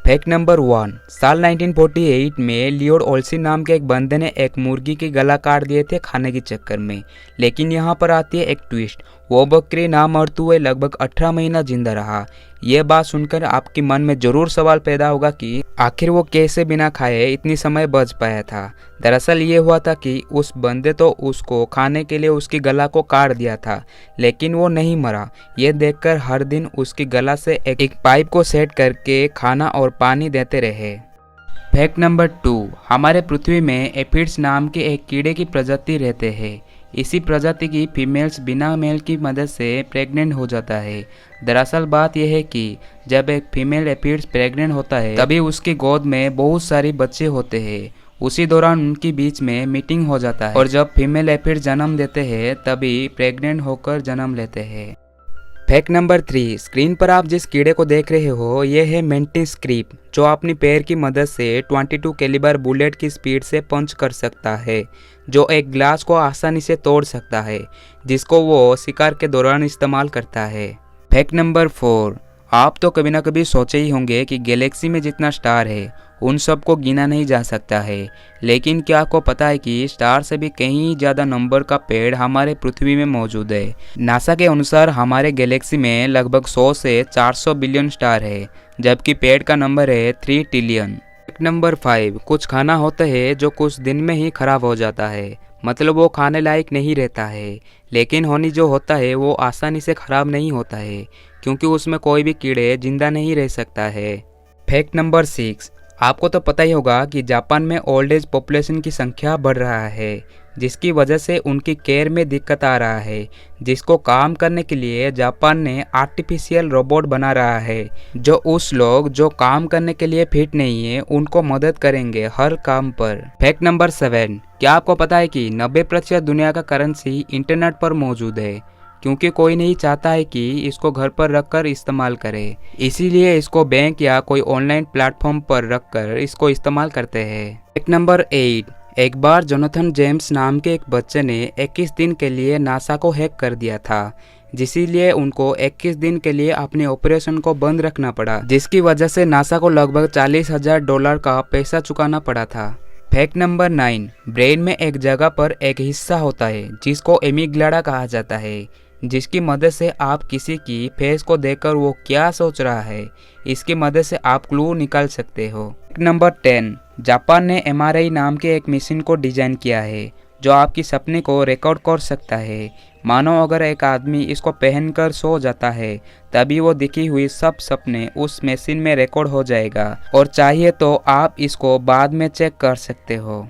Fact number 1। साल 1948 में Lloyd ओल्सी नाम के एक बंदे ने एक मुर्गी की गला काट दिए थे खाने के चक्कर में। लेकिन यहाँ पर आती है एक ट्विस्ट। वो बकरी ना मरते हुए लगभग 18 महीना जिंदा रहा। ये बात सुनकर आपके मन में जरूर सवाल पैदा होगा कि आखिर वो कैसे बिना खाए इतनी समय बच पाया था। दरअसल ये हुआ था कि उस बंदे तो उसको खाने के लिए उसकी गला को काट दिया था, लेकिन वो नहीं मरा। ये देखकर हर दिन उसकी गला से एक पाइप को सेट करके खाना और पानी देते रहे। Fact number 2। हमारे पृथ्वी में एफिड्स नाम के एक कीड़े की प्रजाति रहते हैं। इसी प्रजाति की फीमेल्स बिना मेल की मदद से प्रेग्नेंट हो जाता है। दरअसल बात यह है कि जब एक फीमेल एफिड्स प्रेग्नेंट होता है तभी उसकी गोद में बहुत सारे बच्चे होते हैं। उसी दौरान उनके बीच में मीटिंग हो जाता है और जब फीमेल एफिड्स जन्म देते हैं तभी प्रेग्नेंट होकर जन्म लेते हैं। Fact number 3। स्क्रीन पर आप जिस कीड़े को देख रहे हो ये है मेंटिस क्रीप, जो अपनी पैर की मदद से 22 कैलिबर बुलेट की स्पीड से पंच कर सकता है, जो एक ग्लास को आसानी से तोड़ सकता है, जिसको वो शिकार के दौरान इस्तेमाल करता है। Fact number 4। आप तो कभी ना कभी सोचे ही होंगे कि गैलेक्सी में जितना स्टार है उन सबको गिना नहीं जा सकता है, लेकिन क्या आपको पता है कि स्टार से भी कहीं ज़्यादा नंबर का पेड़ हमारे पृथ्वी में मौजूद है। नासा के अनुसार हमारे गैलेक्सी में लगभग 100 से 400 बिलियन स्टार है, जबकि पेड़ का नंबर है 3 ट्रिलियन। Fact number 5। कुछ खाना होता है जो कुछ दिन में ही खराब हो जाता है, मतलब वो खाने लायक नहीं रहता है। लेकिन हनी जो होता है वो आसानी से खराब नहीं होता है, क्योंकि उसमें कोई भी कीड़े जिंदा नहीं रह सकता है। Fact number 6। आपको तो पता ही होगा कि जापान में ओल्ड एज पॉपुलेशन की संख्या बढ़ रहा है, जिसकी वजह से उनकी केयर में दिक्कत आ रहा है, जिसको काम करने के लिए जापान ने आर्टिफिशियल रोबोट बना रहा है, जो उस लोग जो काम करने के लिए फिट नहीं है उनको मदद करेंगे हर काम पर। Fact number 7। क्या आपको पता है कि 90% दुनिया का करेंसी इंटरनेट पर मौजूद है, क्योंकि कोई नहीं चाहता है कि इसको घर पर रखकर इस्तेमाल करे, इसीलिए इसको बैंक या कोई ऑनलाइन प्लेटफॉर्म पर रखकर इसको इस्तेमाल करते हैं। Fact number 8। एक बार जोनाथन जेम्स नाम के एक बच्चे ने 21 दिन के लिए नासा को हैक कर दिया था, जिसलिए उनको 21 दिन के लिए अपने ऑपरेशन को बंद रखना पड़ा, जिसकी वजह से नासा को लगभग $40,000 का पैसा चुकाना पड़ा था। Fact number 9। ब्रेन में एक जगह पर एक हिस्सा होता है जिसको एमिग्डाला कहा जाता है, जिसकी मदद से आप किसी की फेस को देखकर वो क्या सोच रहा है इसकी मदद से आप क्लू निकाल सकते हो। Fact number 10। जापान ने MRI नाम के एक मशीन को डिजाइन किया है जो आपकी सपने को रिकॉर्ड कर सकता है। मानो अगर एक आदमी इसको पहनकर सो जाता है तभी वो दिखी हुई सब सपने उस मशीन में रिकॉर्ड हो जाएगा, और चाहिए तो आप इसको बाद में चेक कर सकते हो।